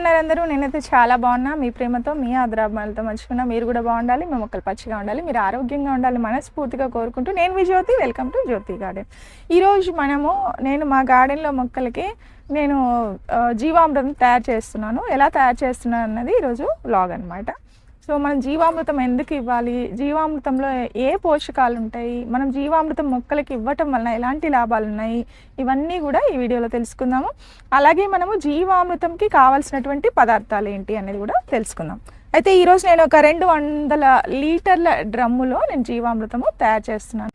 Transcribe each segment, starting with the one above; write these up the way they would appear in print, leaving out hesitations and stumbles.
ఉన్నారు అందరూ? నేనైతే చాలా బాగున్నా. మీ ప్రేమతో, మీ ఆదరాభిమానాలతో మంచిగున్నా. మీరు కూడా బాగుండాలి, మీ మొక్కలు పచ్చిగా ఉండాలి, మీరు ఆరోగ్యంగా ఉండాలి మనస్ఫూర్తిగా కోరుకుంటూ నేను మీ Jyothi. Welcome to Jyothi garden. ఈరోజు నేను మా గార్డెన్లో మొక్కలకి జీవామృతం తయారు చేస్తున్నాను. ఎలా తయారు చేస్తున్నాను అన్నది ఈరోజు వ్లాగ్ అనమాట. సో మనం జీవామృతం ఎందుకు ఇవ్వాలి, జీవామృతంలో ఏ పోషకాలు ఉంటాయి, మనం జీవామృతం మొక్కలకి ఇవ్వటం వలన ఎలాంటి లాభాలు ఉన్నాయి, ఇవన్నీ కూడా ఈ వీడియోలో తెలుసుకుందాము. అలాగే మనము జీవామృతంకి కావాల్సినటువంటి పదార్థాలు ఏంటి అనేది కూడా తెలుసుకుందాం. అయితే ఈరోజు నేను ఒక 200 లీటర్ల డ్రమ్ములో నేను జీవామృతము తయారు చేస్తున్నాను.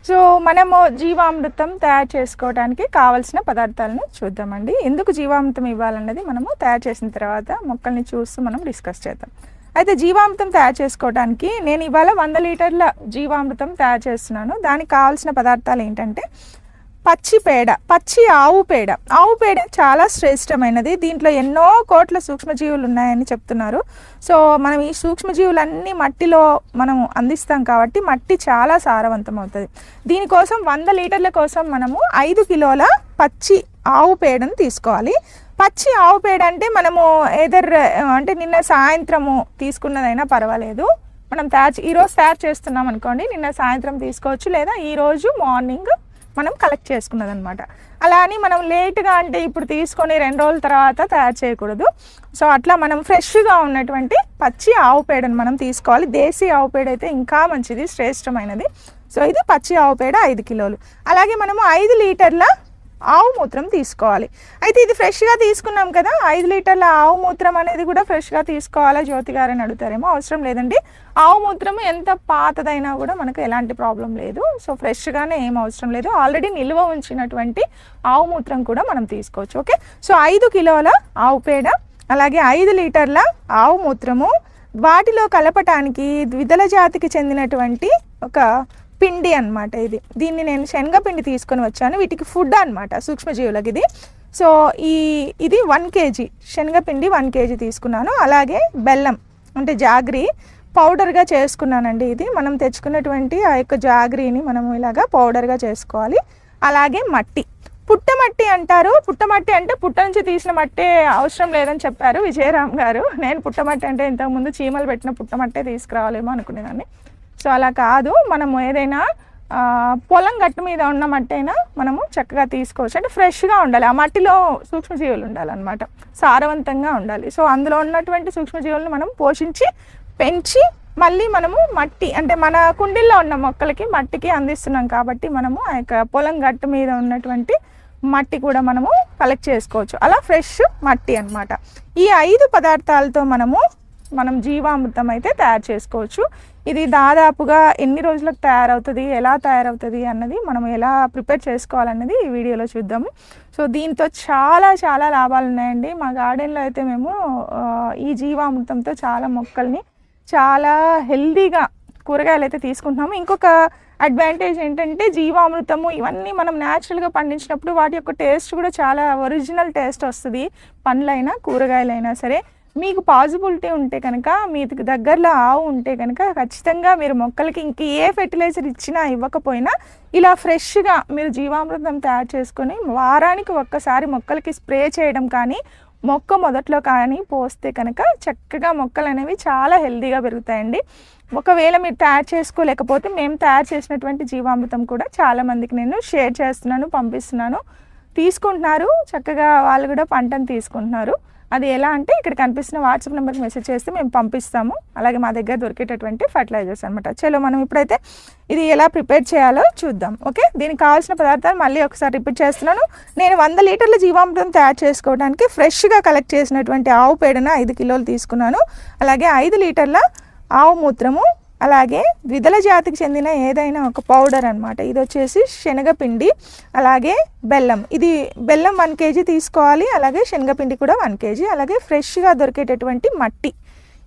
సో మనము జీవామృతం తయారు చేసుకోవడానికి కావాల్సిన పదార్థాలను చూద్దామండి. ఎందుకు జీవామృతం ఇవ్వాలన్నది మనము తయారు చేసిన తర్వాత మొక్కల్ని చూస్తూ మనం డిస్కస్ చేద్దాం. అయితే జీవామృతం తయారు చేసుకోవడానికి నేను ఇవాళ 100 లీటర్ల జీవామృతం తయారు చేస్తున్నాను. దానికి కావాల్సిన పదార్థాలు ఏంటంటే పచ్చి పేడ, పచ్చి ఆవు పేడ. ఆవు పేడ చాలా శ్రేష్టమైనది. దీంట్లో ఎన్నో కోట్ల సూక్ష్మజీవులు ఉన్నాయని చెప్తున్నారు. సో మనం ఈ సూక్ష్మజీవులన్నీ మట్టిలో మనం అందిస్తాం కాబట్టి మట్టి చాలా సారవంతం అవుతుంది. దీనికోసం 100 లీటర్ల కోసం మనము 5 కిలోల పచ్చి ఆవు పేడను తీసుకోవాలి. పచ్చి ఆవు పేడ అంటే మనము అంటే నిన్న సాయంత్రము తీసుకున్నదైనా పర్వాలేదు. మనం ఈరోజు తయారు చేస్తున్నాం అనుకోండి, నిన్న సాయంత్రం తీసుకోవచ్చు, లేదా ఈరోజు మార్నింగ్ మనం కలెక్ట్ చేసుకున్నదనమాట. అలా అని మనం లేట్గా అంటే ఇప్పుడు తీసుకొని 2 రోజుల తర్వాత తయారు చేయకూడదు. సో అట్లా మనం ఫ్రెష్గా ఉన్నటువంటి పచ్చి ఆవు పేడను మనం తీసుకోవాలి. దేశీ ఆవు పేడ అయితే ఇంకా మంచిది, శ్రేష్టమైనది. సో ఇది పచ్చి ఆవు పేడ 5 కిలోలు. అలాగే మనము 5 లీటర్ల ఆవు మూత్రం తీసుకోవాలి. అయితే ఇది ఫ్రెష్గా తీసుకున్నాం కదా, 5 లీటర్ల ఆవు మూత్రం అనేది కూడా ఫ్రెష్గా తీసుకోవాలా జ్యోతి గారని అడుగుతారేమో. అవసరం లేదండి. ఆవు మూత్రం ఎంత పాతదైనా కూడా మనకు ఎలాంటి ప్రాబ్లం లేదు. సో ఫ్రెష్గానే ఏం అవసరం లేదు. ఆల్రెడీ నిల్వ ఉంచినటువంటి ఆవు మూత్రం కూడా మనం తీసుకోవచ్చు. ఓకే, సో 5 కిలోల ఆవు పేడ, అలాగే 5 లీటర్ల ఆవు మూత్రము, వాటిలో కలపటానికి ద్విదళ జాతికి చెందినటువంటి ఒక పిండి అనమాట. దీన్ని నేను శనగపిండి తీసుకొని వచ్చాను. వీటికి ఫుడ్ అనమాట, సూక్ష్మజీవులకి ఇది. సో ఇది 1 కేజీ శనగపిండి 1 కేజీ తీసుకున్నాను. అలాగే బెల్లం అంటే జాగ్రీ పౌడర్గా చేసుకున్నానండి. ఇది మనం తెచ్చుకున్నటువంటి ఆ యొక్క జాగ్రీని మనం ఇలాగా పౌడర్గా చేసుకోవాలి. అలాగే మట్టి, పుట్టమట్టి అంటారు. పుట్టమట్టి అంటే పుట్ట నుంచి తీసిన మట్టే అవసరం లేదని చెప్పారు విజయరామ్ గారు. నేను పుట్టమట్టి అంటే ఇంతకుముందు చీమలు పెట్టిన పుట్టమట్టే తీసుకురావాలేమో అనుకునేదాన్ని. సో అలా కాదు, మనము ఏదైనా పొలం గట్టు మీద ఉన్న మట్టి అయినా మనము చక్కగా తీసుకోవచ్చు. అంటే ఫ్రెష్గా ఉండాలి, ఆ మట్టిలో సూక్ష్మజీవులు ఉండాలన్నమాట, సారవంతంగా ఉండాలి. సో అందులో ఉన్నటువంటి సూక్ష్మజీవులను మనం పోషించి పెంచి మళ్ళీ మనము మట్టి అంటే మన కుండీల్లో ఉన్న మొక్కలకి మట్టికి అందిస్తున్నాం కాబట్టి మనము ఆ యొక్క పొలం గట్టు మీద ఉన్నటువంటి మట్టి కూడా మనము కలెక్ట్ చేసుకోవచ్చు. అలా ఫ్రెష్ మట్టి అన్నమాట. ఈ 5 పదార్థాలతో మనం జీవామృతం అయితే తయారు చేసుకోవచ్చు. ఇది దాదాపుగా ఎన్ని రోజులకు తయారవుతుంది, ఎలా తయారవుతుంది అన్నది, మనం ఎలా ప్రిపేర్ చేసుకోవాలన్నది ఈ వీడియోలో చూద్దాము. సో దీంతో చాలా చాలా లాభాలు ఉన్నాయండి. మా గార్డెన్లో అయితే మేము ఈ జీవామృతంతో చాలా మొక్కల్ని చాలా హెల్దీగా కూరగాయలు అయితే తీసుకుంటున్నాము. ఇంకొక అడ్వాంటేజ్ ఏంటంటే జీవామృతము ఇవన్నీ మనం న్యాచురల్గా పండించినప్పుడు వాటి యొక్క టేస్ట్ కూడా చాలా ఒరిజినల్ టేస్ట్ వస్తుంది. పండ్లైనా కూరగాయలైనా సరే. మీకు పాసిబిలిటీ ఉంటే కనుక, మీకు దగ్గరలో ఆవు ఉంటే కనుక ఖచ్చితంగా మీరు మొక్కలకి ఇంక ఏ ఫెర్టిలైజర్ ఇచ్చినా ఇవ్వకపోయినా ఇలా ఫ్రెష్గా మీరు జీవామృతం తయారు చేసుకొని వారానికి ఒక్కసారి మొక్కలకి స్ప్రే చేయడం కానీ, మొక్క మొదట్లో కానీ పోస్తే కనుక చక్కగా మొక్కలు అనేవి చాలా హెల్తీగా పెరుగుతాయండి. ఒకవేళ మీరు తయారు చేసుకోలేకపోతే మేము తయారు చేసినటువంటి జీవామృతం కూడా చాలామందికి నేను షేర్ చేస్తున్నాను, పంపిస్తున్నాను, తీసుకుంటున్నారు. చక్కగా వాళ్ళు కూడా పంటను తీసుకుంటున్నారు. అది ఎలా అంటే ఇక్కడ కనిపిస్తున్న వాట్సాప్ నెంబర్కి మెసేజ్ చేస్తే మేము పంపిస్తాము. అలాగే మా దగ్గర దొరికేటటువంటి ఫర్టిలైజర్స్ అనమాట. చలో మనం ఇప్పుడైతే ఇది ఎలా ప్రిపేర్ చేయాలో చూద్దాం. ఓకే, దీనికి కావాల్సిన పదార్థాలు మళ్ళీ ఒకసారి రిపీట్ చేస్తున్నాను. నేను 100 లీటర్ల జీవామృతం తయారు చేసుకోవడానికి ఫ్రెష్గా కలెక్ట్ చేసినటువంటి ఆవు పేడను 5 కిలోలు తీసుకున్నాను. అలాగే 5 లీటర్ల ఆవు మూత్రము, అలాగే ద్విదళ జాతికి చెందిన ఏదైనా ఒక పౌడర్ అనమాట. ఇది వచ్చేసి శనగపిండి, అలాగే బెల్లం. ఇది బెల్లం 1 కేజీ తీసుకోవాలి. అలాగే శనగపిండి కూడా 1 కేజీ. అలాగే ఫ్రెష్గా దొరికేటటువంటి మట్టి,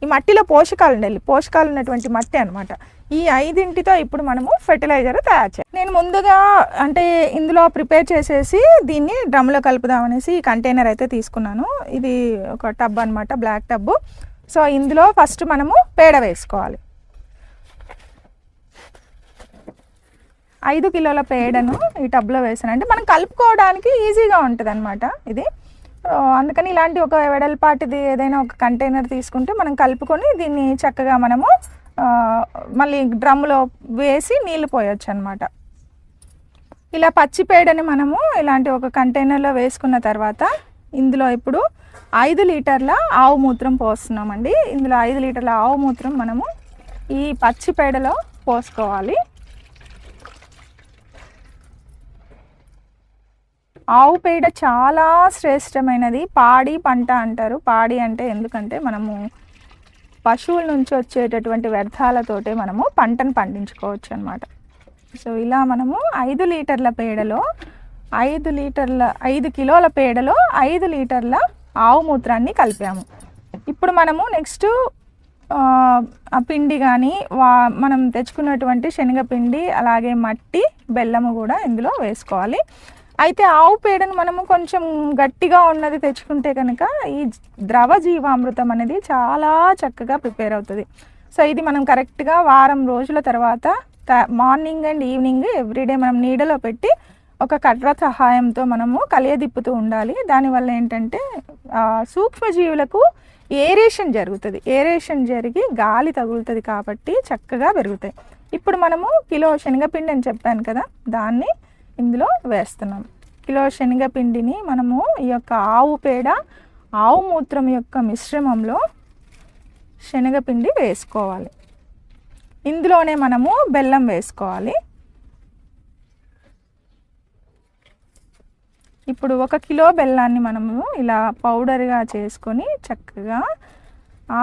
ఈ మట్టిలో పోషకాలు ఉండాలి, పోషకాలు ఉన్నటువంటి మట్టి అనమాట. ఈ 5టితో ఇప్పుడు మనము ఫెర్టిలైజర్ తయారు చేయాలి. నేను ముందుగా అంటే ఇందులో ప్రిపేర్ చేసేసి దీన్ని డ్రమ్లో కలుపుదామనేసి ఈ కంటైనర్ అయితే తీసుకున్నాను. ఇది ఒక టబ్ అనమాట, బ్లాక్ టబ్. సో ఇందులో ఫస్ట్ మనము పేడ వేసుకోవాలి. 5 కిలోల పేడను ఈ టబ్లో వేసాను. అంటే మనం కలుపుకోవడానికి ఈజీగా ఉంటుంది అనమాట. ఇది అందుకని ఇలాంటి ఒక వెడల్పాటిది ఏదైనా ఒక కంటైనర్ తీసుకుంటే మనం కలుపుకొని దీన్ని చక్కగా మనము మళ్ళీ డ్రమ్ములో వేసి నీళ్ళు పోయొచ్చు అనమాట. ఇలా పచ్చిపేడని మనము ఇలాంటి ఒక కంటైనర్లో వేసుకున్న తర్వాత ఇందులో ఇప్పుడు 5 లీటర్ల ఆవు మూత్రం పోస్తున్నామండి. ఇందులో 5 లీటర్ల ఆవు మూత్రం మనము ఈ పచ్చిపేడలో పోసుకోవాలి. ఆవు పేడ చాలా శ్రేష్టమైనది. పాడి పంట అంటారు. పాడి అంటే ఎందుకంటే మనము పశువుల నుంచి వచ్చేటటువంటి వ్యర్థాలతోటే మనము పంటను పండించుకోవచ్చు అనమాట. సో ఇలా మనము 5 లీటర్ల పేడలో 5 కిలోల పేడలో 5 లీటర్ల ఆవు మూత్రాన్ని కలిపాము. ఇప్పుడు మనము నెక్స్ట్ ఆ పిండి కానీ మనం తెచ్చుకున్నటువంటి శనగపిండి అలాగే మట్టి బెల్లము కూడా ఇందులో వేసుకోవాలి. అయితే ఆవు పేడను మనము కొంచెం గట్టిగా ఉన్నది తెచ్చుకుంటే కనుక ఈ ద్రవ జీవామృతం అనేది చాలా చక్కగా ప్రిపేర్ అవుతుంది. సో ఇది మనం కరెక్ట్గా వారం రోజుల తర్వాత మార్నింగ్ అండ్ ఈవినింగ్ ఎవ్రీడే మనం నీడలో పెట్టి ఒక కట్ర సహాయంతో మనము కలియదిప్పుతూ ఉండాలి. దానివల్ల ఏంటంటే సూక్ష్మజీవులకు ఏరేషన్ జరుగుతుంది. ఏరేషన్ జరిగి గాలి తగులుతుంది కాబట్టి చక్కగా పెరుగుతాయి. ఇప్పుడు మనము కిలో శనగపిండి అని చెప్పాను కదా, దాన్ని ఇందులో వేస్తున్నాం. కిలో శనగపిండిని మనము ఈ యొక్క ఆవు పేడ ఆవు మూత్రం యొక్క మిశ్రమంలో శనగపిండి వేసుకోవాలి. ఇందులోనే మనము బెల్లం వేసుకోవాలి. ఇప్పుడు 1 కిలో బెల్లాన్ని మనము ఇలా పౌడర్గా చేసుకొని చక్కగా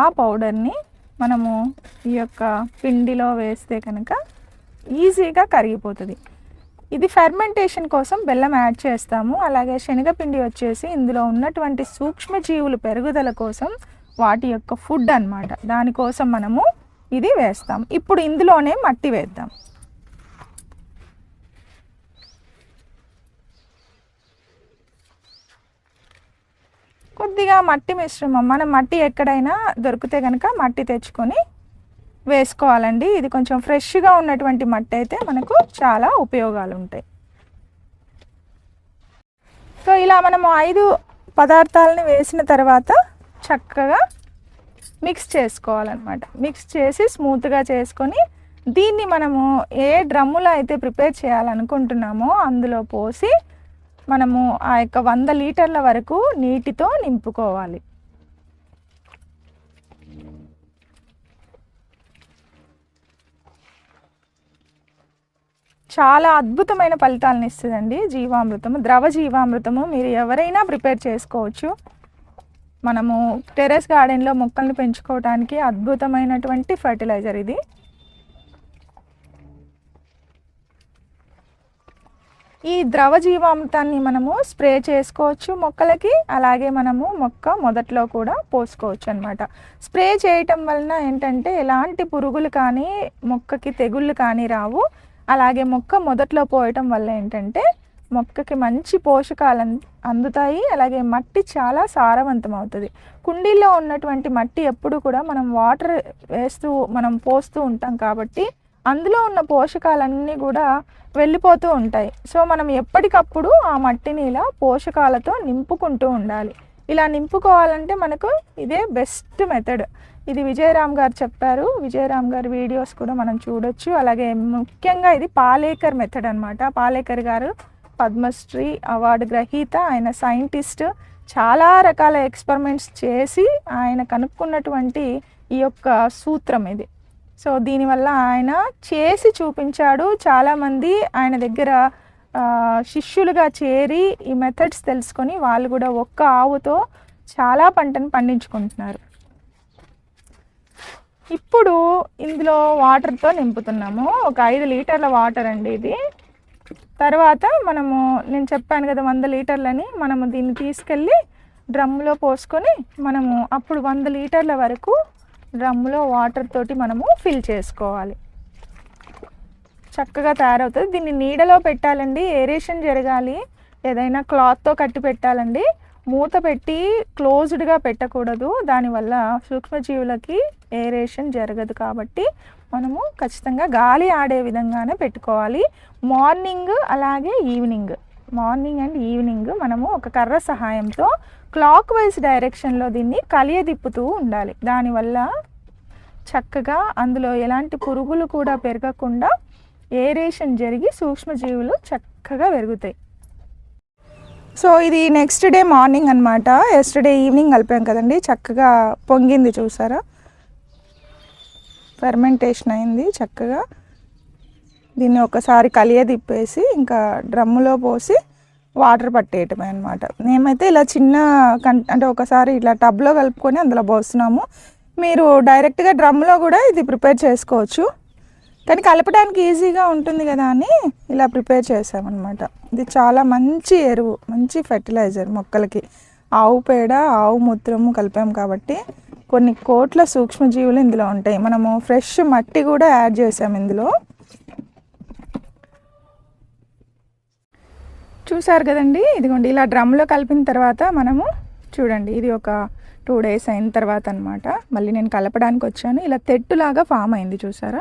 ఆ పౌడర్ని మనము ఈ యొక్క పిండిలో వేస్తే కనుక ఈజీగా కరిగిపోతుంది. ఇది ఫెర్మెంటేషన్ కోసం బెల్లం యాడ్ చేస్తాము. అలాగే శనగపిండి వచ్చేసి ఇందులో ఉన్నటువంటి సూక్ష్మజీవులు పెరుగుదల కోసం వాటి యొక్క ఫుడ్ అన్నమాట. దానికోసం మనము ఇది వేస్తాం. ఇప్పుడు ఇందులోనే మట్టి వేద్దాం. కొద్దిగా మట్టి మిశ్రమం, మనం మట్టి ఎక్కడైనా దొరికితే కనుక మట్టి తెచ్చుకొని వేసుకోవాలండి. ఇది కొంచెం ఫ్రెష్గా ఉన్నటువంటి మట్టి అయితే మనకు చాలా ఉపయోగాలు ఉంటాయి. సో ఇలా మనము 5 పదార్థాలని వేసిన తర్వాత చక్కగా మిక్స్ చేసుకోవాలన్నమాట. మిక్స్ చేసి స్మూత్గా చేసుకొని దీన్ని మనము ఏ డ్రమ్ములో అయితే ప్రిపేర్ చేయాలనుకుంటున్నామో అందులో పోసి మనము ఆ యొక్క 100 లీటర్ల వరకు నీటితో నింపుకోవాలి. చాలా అద్భుతమైన ఫలితాలను ఇస్తుందండి జీవామృతము. ద్రవ జీవామృతము మీరు ఎవరైనా ప్రిపేర్ చేసుకోవచ్చు. మనము టెర్రస్ గార్డెన్లో మొక్కల్ని పెంచుకోవడానికి అద్భుతమైనటువంటి ఫర్టిలైజర్ ఇది. ఈ ద్రవ జీవామృతాన్ని మనము స్ప్రే చేసుకోవచ్చు మొక్కలకి. అలాగే మనము మొక్క మొదట్లో కూడా పోసుకోవచ్చు అన్నమాట. స్ప్రే చేయటం వలన ఏంటంటే ఎలాంటి పురుగులు కానీ మొక్కకి తెగుళ్ళు కానీ రావు. అలాగే మొక్క మొదట్లో పోయటం వల్ల ఏంటంటే మొక్కకి మంచి పోషకాలు అందుతాయి. అలాగే మట్టి చాలా సారవంతం అవుతుంది. కుండీల్లో ఉన్నటువంటి మట్టి ఎప్పుడు కూడా మనం వాటర్ మనం పోస్తూ ఉంటాం కాబట్టి అందులో ఉన్న పోషకాలన్నీ కూడా వెళ్ళిపోతూ ఉంటాయి. సో మనం ఎప్పటికప్పుడు ఆ మట్టిని ఇలా పోషకాలతో నింపుకుంటూ ఉండాలి. ఇలా నింపుకోవాలంటే మనకు ఇదే బెస్ట్ మెథడ్. ఇది విజయరామ్ గారు చెప్పారు. విజయరామ్ గారి వీడియోస్ కూడా మనం చూడొచ్చు. అలాగే ముఖ్యంగా ఇది పాలేకర్ మెథడ్ అనమాట. పాలేకర్ గారు పద్మశ్రీ అవార్డు గ్రహీత. ఆయన సైంటిస్ట్. చాలా రకాల ఎక్స్పెరిమెంట్స్ చేసి ఆయన కనుక్కున్నటువంటి ఈ యొక్క సూత్రం ఇది. సో దీనివల్ల ఆయన చేసి చూపించాడు. చాలామంది ఆయన దగ్గర శిష్యులుగా చేరి ఈ మెథడ్స్ తెలుసుకొని వాళ్ళు కూడా ఒక్క ఆవుతో చాలా పంటను పండించుకుంటున్నారు. ఇప్పుడు ఇందులో వాటర్తో నింపుతున్నాము. ఒక 5 లీటర్ల వాటర్ అండి ఇది. తర్వాత నేను చెప్పాను కదా 100 లీటర్లని, మనము దీన్ని తీసుకెళ్ళి డ్రమ్ములో పోసుకొని మనము అప్పుడు 100 లీటర్ల వరకు డ్రమ్ములో వాటర్ తోటి మనము ఫిల్ చేసుకోవాలి. చక్కగా తయారవుతుంది. దీన్ని నీడలో పెట్టాలండి. ఏరేషన్ జరగాలి. ఏదైనా క్లాత్తో కట్టి పెట్టాలండి. మూత పెట్టి క్లోజ్డ్గా పెట్టకూడదు. దానివల్ల సూక్ష్మజీవులకి ఏరేషన్ జరగదు. కాబట్టి మనము ఖచ్చితంగా గాలి ఆడే విధంగానే పెట్టుకోవాలి. మార్నింగ్ అలాగే ఈవినింగ్ మార్నింగ్ అండ్ ఈవినింగ్ మనము ఒక కర్ర సహాయంతో క్లాక్ వైజ్ డైరెక్షన్లో దీన్ని కలియదిప్పుతూ ఉండాలి. దానివల్ల చక్కగా అందులో ఎలాంటి పురుగులు కూడా పెరగకుండా ఏరేషన్ జరిగి సూక్ష్మజీవులు చక్కగా పెరుగుతాయి. సో ఇది నెక్స్ట్ డే మార్నింగ్ అనమాట. ఎస్టర్డే ఈవినింగ్ కలిపాం కదండి, చక్కగా పొంగింది చూసారా, ఫెర్మెంటేషన్ అయింది చక్కగా. దీన్ని ఒకసారి కలియదిప్పేసి ఇంకా డ్రమ్ములో పోసి వాటర్ పట్టేయటమే అనమాట. మేమైతే ఇలా చిన్న అంటే ఒకసారి ఇలా టబ్లో కలుపుకొని అందులో పోస్తున్నాము. మీరు డైరెక్ట్గా డ్రమ్లో కూడా ఇది ప్రిపేర్ చేసుకోవచ్చు, కానీ కలపడానికి ఈజీగా ఉంటుంది కదా అని ఇలా ప్రిపేర్ చేసామన్నమాట. ఇది చాలా మంచి ఎరువు, మంచి ఫెర్టిలైజర్ మొక్కలకి. ఆవు పేడ, ఆవు మూత్రము కలిపాము కాబట్టి కొన్ని కోట్ల సూక్ష్మజీవులు ఇందులో ఉంటాయి. మనము ఫ్రెష్ మట్టి కూడా యాడ్ చేసాము ఇందులో. చూసారు కదండి, ఇదిగోండి ఇలా డ్రమ్లో కలిపిన తర్వాత మనము చూడండి, ఇది ఒక 2 days అయిన తర్వాత అనమాట. మళ్ళీ నేను కలపడానికి వచ్చాను. ఇలా తెట్టులాగా ఫామ్ అయింది చూసారా,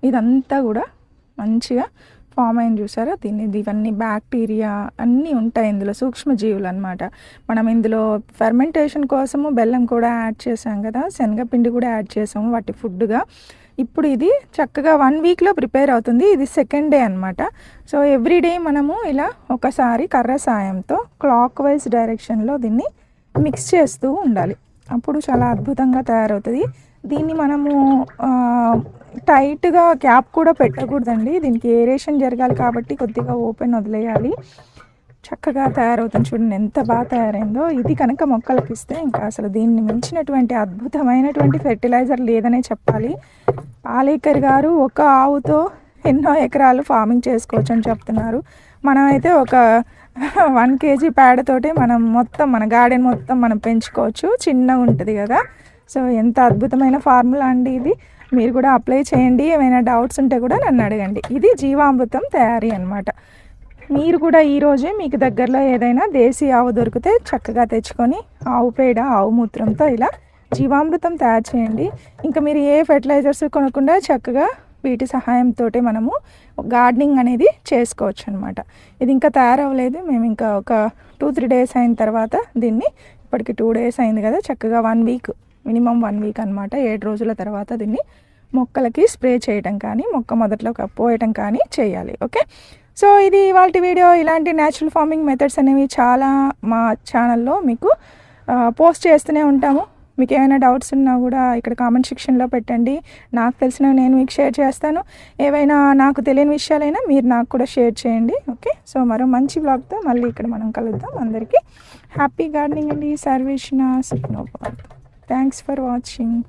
ఇదంతా కూడా మంచిగా ఫామ్ అయింది చూసారా. ఇవన్నీ బ్యాక్టీరియా అన్నీ ఉంటాయి ఇందులో, సూక్ష్మజీవులు అనమాట. మనం ఇందులో ఫెర్మెంటేషన్ కోసము బెల్లం కూడా యాడ్ చేసాం కదా, శనగపిండి కూడా యాడ్ చేసాము వాటి ఫుడ్గా. ఇప్పుడు ఇది చక్కగా 1 weekలో ప్రిపేర్ అవుతుంది. ఇది 2nd day అనమాట. సో ఎవ్రీడే మనము ఇలా ఒకసారి కర్ర సాయంతో క్లాక్ వైజ్ డైరెక్షన్లో దీన్ని మిక్స్ చేస్తూ ఉండాలి. అప్పుడు చాలా అద్భుతంగా తయారవుతుంది. దీన్ని మనము టైట్గా క్యాప్ కూడా పెట్టకూడదండి, దీనికి ఏరేషన్ జరగాలి కాబట్టి కొద్దిగా ఓపెన్ వదిలేయాలి. చక్కగా తయారవుతుంది. చూడండి ఎంత బాగా తయారైందో. ఇది కనుక మొక్కలకి ఇస్తే ఇంకా అసలు దీన్ని మించినటువంటి అద్భుతమైనటువంటి ఫెర్టిలైజర్ లేదనే చెప్పాలి. పాలేకర్ గారు ఒక ఆవుతో ఎన్నో ఎకరాలు ఫార్మింగ్ చేసుకోవచ్చు అని చెప్తున్నారు. మనమైతే ఒక 1 kg పేడతోటి మనం మొత్తం మన గార్డెన్ మొత్తం మనం పెంచుకోవచ్చు, చిన్నగా ఉంటుంది కదా. సో ఎంత అద్భుతమైన ఫార్ములా అండి ఇది. మీరు కూడా అప్లై చేయండి. ఏమైనా డౌట్స్ ఉంటే కూడా నన్ను అడగండి. ఇది జీవామృతం తయారీ అనమాట. మీరు కూడా ఈరోజే మీకు దగ్గరలో ఏదైనా దేశీ ఆవు దొరికితే చక్కగా తెచ్చుకొని ఆవు పేడ, ఆవు మూత్రంతో ఇలా జీవామృతం తయారు చేయండి. ఇంకా మీరు ఏ ఫెర్టిలైజర్స్ కొనకుండా చక్కగా వీటి సహాయంతో మనము గార్డెనింగ్ అనేది చేసుకోవచ్చు అనమాట. ఇది ఇంకా తయారవ్వలేదు. మేము ఇంకా ఒక 2-3 days అయిన తర్వాత దీన్ని, ఇప్పటికి 2 days అయింది కదా, చక్కగా 1 week, మినిమం 1 week అనమాట. 7 రోజుల తర్వాత దీన్ని మొక్కలకి స్ప్రే చేయటం కానీ మొక్క మొదట్లో పోయటం కానీ చేయాలి. ఓకే, సో ఇది ఇవాల్టి వీడియో. ఇలాంటి న్యాచురల్ ఫార్మింగ్ మెథడ్స్ అనేవి చాలా మా ఛానల్లో మీకు పోస్ట్ చేస్తూనే ఉంటాము. మీకు ఏమైనా డౌట్స్ ఉన్నా కూడా ఇక్కడ కామెంట్ సెక్షన్లో పెట్టండి. నాకు తెలిసినవి నేను మీకు షేర్ చేస్తాను. ఏవైనా నాకు తెలియని విషయాలైనా మీరు నాకు కూడా షేర్ చేయండి. ఓకే, సో మరో మంచి బ్లాగ్తో మళ్ళీ ఇక్కడ మనం కలుద్దాం. అందరికీ హ్యాపీ గార్డెనింగ్ అండి. సర్వేషణ సుఖ్నోభవంతు. Thanks for watching.